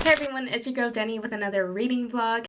Hey everyone, it's your girl Jenny with another reading vlog.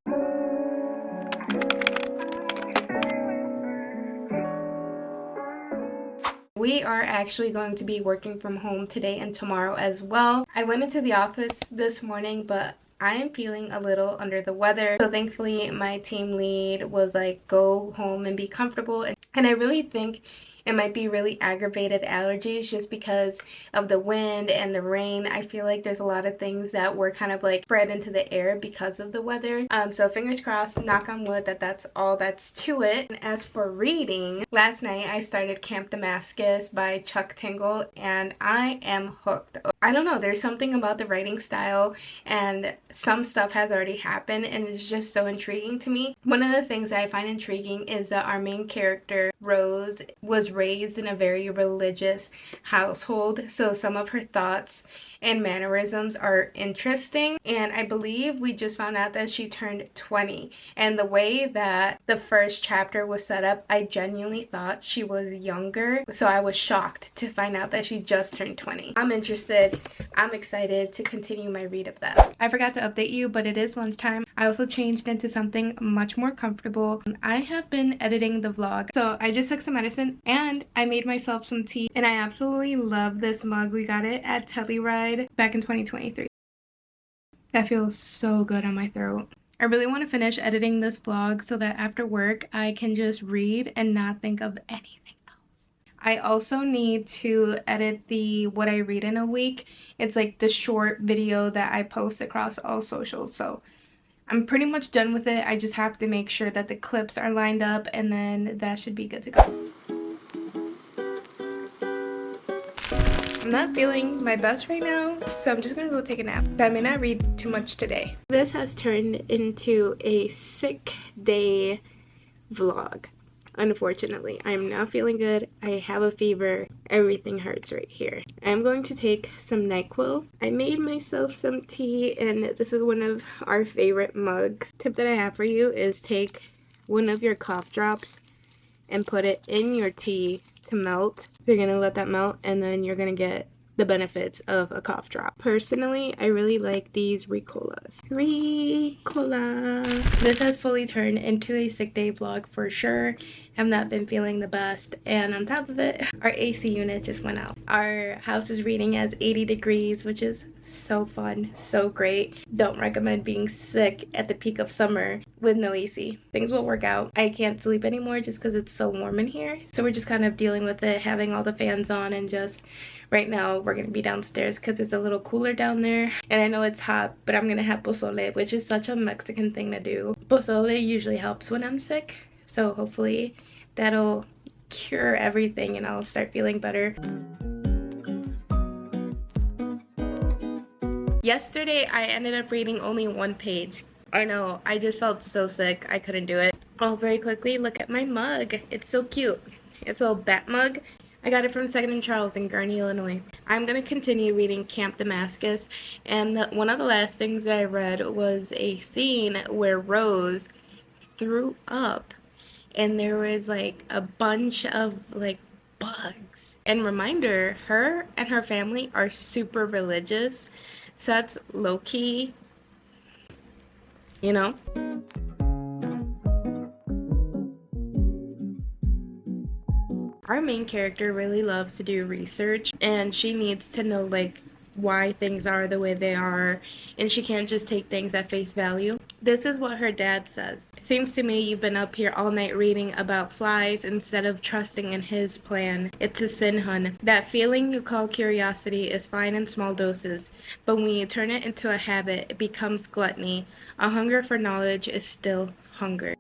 We are actually going to be working from home today and tomorrow as well. I went into the office this morning, but I am feeling a little under the weather. So thankfully my team lead was like, go home and be comfortable. And I really think it might be really aggravated allergies just because of the wind and the rain. I feel like there's a lot of things that were kind of like spread into the air because of the weather. So fingers crossed, knock on wood, that's all that's to it. And as for reading, last night I started Camp Damascus by Tingle and I am hooked. I don't know, there's something about the writing style and some stuff has already happened and it's just so intriguing to me. One of the things that I find intriguing is that our main character, Rose, was raised in a very religious household, so some of her thoughts and mannerisms are interesting. And I believe we just found out that she turned 20, and the way that the first chapter was set up, I genuinely thought she was younger, so I was shocked to find out that she just turned 20. I'm interested, I'm excited to continue my read of that. I forgot to update you, but it is lunchtime. I also changed into something much more comfortable. I have been editing the vlog, so I just took some medicine and I made myself some tea, and I absolutely love this mug. We got it at Telluride back in 2023. That feels so good on my throat. I really want to finish editing this vlog so that after work I can just read and not think of anything else. I also need to edit the what I read in a week. It's like the short video that I post across all socials, so I'm pretty much done with it. I just have to make sure that the clips are lined up and then that should be good to go. I'm not feeling my best right now, so I'm just gonna go take a nap. I may not read too much today. This has turned into a sick day vlog. Unfortunately, I am not feeling good. I have a fever. Everything hurts right here. I'm going to take some NyQuil. I made myself some tea, and this is one of our favorite mugs. Tip that I have for you is take one of your cough drops and put it in your tea to melt. So you're gonna let that melt and then you're gonna get the benefits of a cough drop. Personally, I really like these Ricolas. Ricola. This has fully turned into a sick day vlog for sure. Have not been feeling the best, and on top of it, our AC unit just went out. Our house is reading as 80 degrees, which is so fun, so great. Don't recommend being sick at the peak of summer with no AC. Things will work out. I can't sleep anymore just because it's so warm in here, so we're just kind of dealing with it, having all the fans on, and just right now we're gonna be downstairs because it's a little cooler down there. And I know it's hot, but I'm gonna have pozole, which is such a Mexican thing to do. Pozole usually helps when I'm sick, so hopefully that'll cure everything and I'll start feeling better. Yesterday I ended up reading only one page. I know, I just felt so sick, I couldn't do it. Oh, very quickly, look at my mug. It's so cute. It's a little bat mug. I got it from 2nd & Charles in Gurnee, Illinois. I'm going to continue reading Camp Damascus, and one of the last things that I read was a scene where Rose threw up and there was like a bunch of like bugs. And reminder, her and her family are super religious, so that's low-key, you know? Our main character really loves to do research, and she needs to know like why things are the way they are, and she can't just take things at face value. This is what her dad says. Seems to me you've been up here all night reading about flies instead of trusting in his plan. It's a sin, hun. That feeling you call curiosity is fine in small doses, but when you turn it into a habit, it becomes gluttony. A hunger for knowledge is still hunger.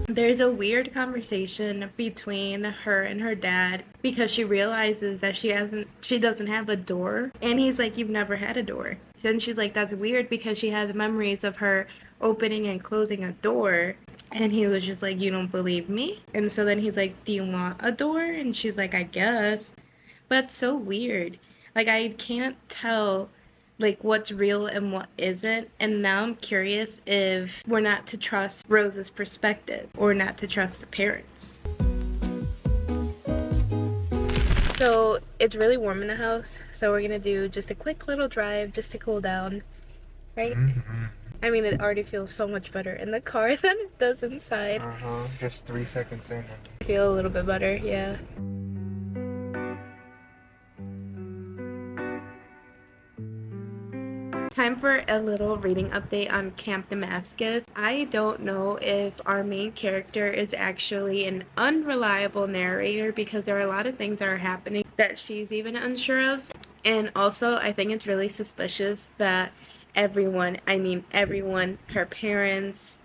There's a weird conversation between her and her dad because she realizes that she doesn't have a door, and he's like, you've never had a door. Then she's like, that's weird because she has memories of her opening and closing a door, and he was just like, you don't believe me? And so then he's like, do you want a door? And she's like, I guess. But it's so weird. Like, I can't tell like what's real and what isn't, and now I'm curious if we're not to trust Rose's perspective or not to trust the parents. So it's really warm in the house, so we're gonna do just a quick little drive just to cool down, right? I mean, it already feels so much better in the car than it does inside. Just 3 seconds in. I feel a little bit better, yeah. Time for a little reading update on Camp Damascus. I don't know if our main character is actually an unreliable narrator because there are a lot of things that are happening that she's even unsure of. And also, I think it's really suspicious that everyone, I mean everyone, her parents,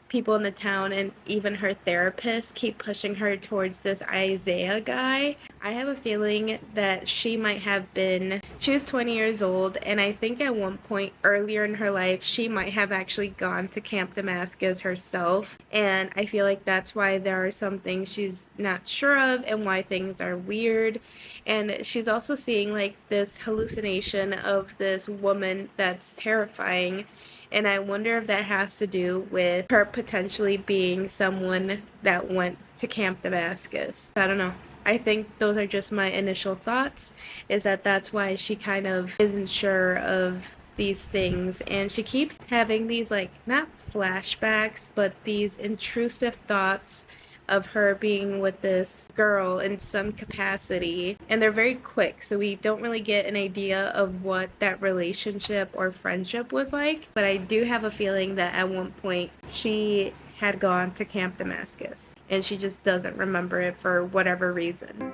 people in the town, and even her therapist keep pushing her towards this Isaiah guy. I have a feeling that she was 20 years old, and I think at one point earlier in her life she might have actually gone to Camp Damascus herself, and I feel like that's why there are some things she's not sure of and why things are weird. And she's also seeing like this hallucination of this woman that's terrifying. And I wonder if that has to do with her potentially being someone that went to Camp Damascus. I don't know. I think those are just my initial thoughts, is that that's why she kind of isn't sure of these things. And she keeps having these, like, not flashbacks, but these intrusive thoughts of her being with this girl in some capacity, and they're very quick, so we don't really get an idea of what that relationship or friendship was like. But I do have a feeling that at one point she had gone to Camp Damascus and she just doesn't remember it for whatever reason.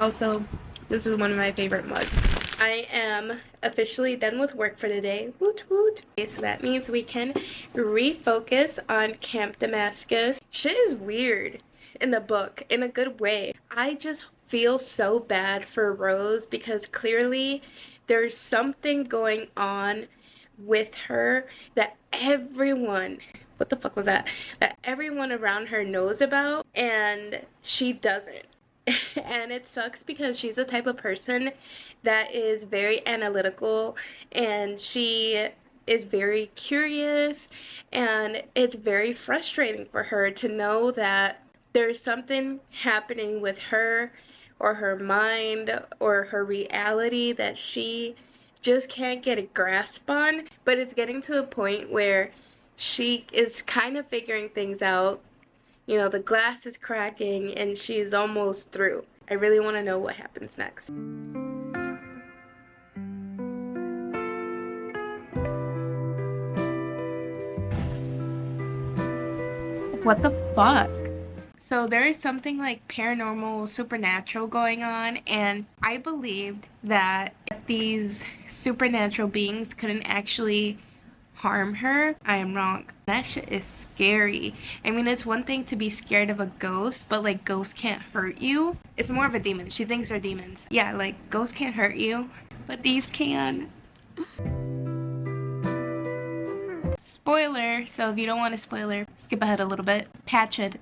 Also, this is one of my favorite mugs. I am officially done with work for the day. Woot woot. Okay, so that means we can refocus on Camp Damascus. Shit is weird in the book in a good way. I just feel so bad for Rose because clearly there's something going on with her that everyone, what the fuck was that? That everyone around her knows about and she doesn't. And it sucks because she's the type of person that is very analytical and she is very curious, and it's very frustrating for her to know that there's something happening with her or her mind or her reality that she just can't get a grasp on. But it's getting to a point where she is kind of figuring things out. You know, the glass is cracking and she's almost through. I really want to know what happens next. What the fuck? So there is something like paranormal, supernatural going on, and I believed that these supernatural beings couldn't actually harm her. I am wrong. That shit is scary. I mean, it's one thing to be scared of a ghost, but like ghosts can't hurt you. It's more of a demon. She thinks they're demons. Yeah, like ghosts can't hurt you, but these can. Spoiler, so if you don't want a spoiler, skip ahead a little bit. Patched,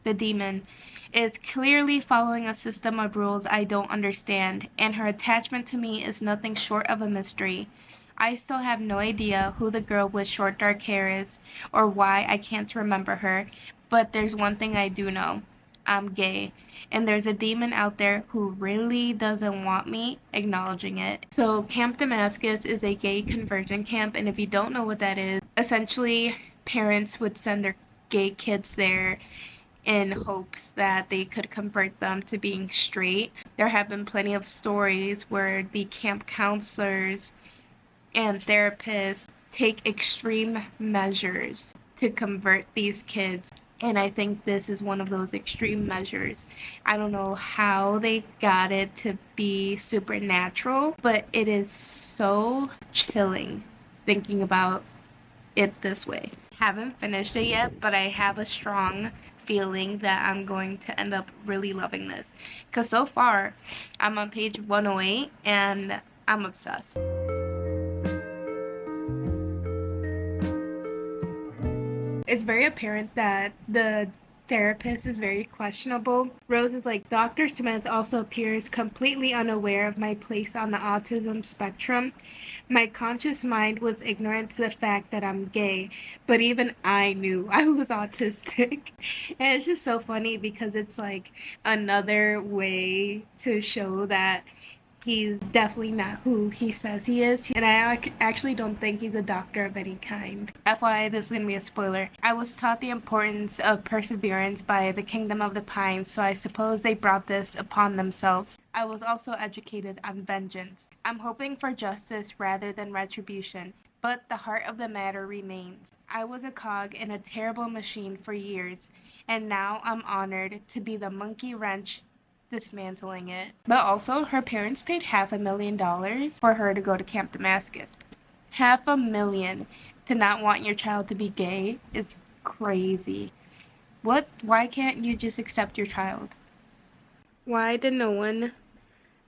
the demon, is clearly following a system of rules I don't understand, and her attachment to me is nothing short of a mystery. I still have no idea who the girl with short dark hair is, or why I can't remember her, but there's one thing I do know. I'm gay, and there's a demon out there who really doesn't want me acknowledging it. So Camp Damascus is a gay conversion camp, and if you don't know what that is, essentially parents would send their gay kids there in hopes that they could convert them to being straight. There have been plenty of stories where the camp counselors and therapists take extreme measures to convert these kids, and I think this is one of those extreme measures. I don't know how they got it to be supernatural, but it is so chilling thinking about it this way. Haven't finished it yet, but I have a strong feeling that I'm going to end up really loving this, because so far I'm on page 108 and I'm obsessed. It's very apparent that the therapist is very questionable. Rose is like, Dr. Smith also appears completely unaware of my place on the autism spectrum. My conscious mind was ignorant to the fact that I'm gay, but even I knew I was autistic. And it's just so funny because it's like another way to show that he's definitely not who he says he is, and I actually don't think he's a doctor of any kind. FYI, this is going to be a spoiler. I was taught the importance of perseverance by the Kingdom of the Pines, so I suppose they brought this upon themselves. I was also educated on vengeance. I'm hoping for justice rather than retribution, but the heart of the matter remains. I was a cog in a terrible machine for years, and now I'm honored to be the monkey wrench dismantling it. But also, her parents paid $500,000 for her to go to Camp Damascus. $500,000 to not want your child to be gay is crazy. Why can't you just accept your child? Why did no one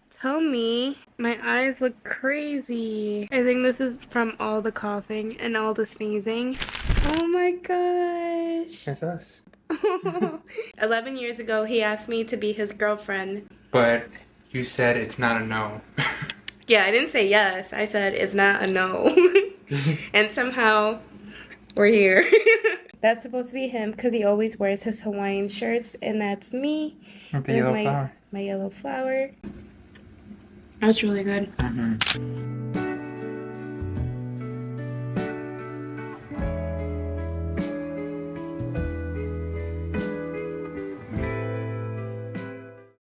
tell me? My eyes look crazy. I think this is from all the coughing and all the sneezing. Oh my gosh. It's us. 11 years ago, he asked me to be his girlfriend. But you said it's not a no. Yeah, I didn't say yes. I said it's not a no. And somehow, we're here. That's supposed to be him because he always wears his Hawaiian shirts, and that's me. With the yellow flower. My yellow flower. That's really good. Mm-hmm.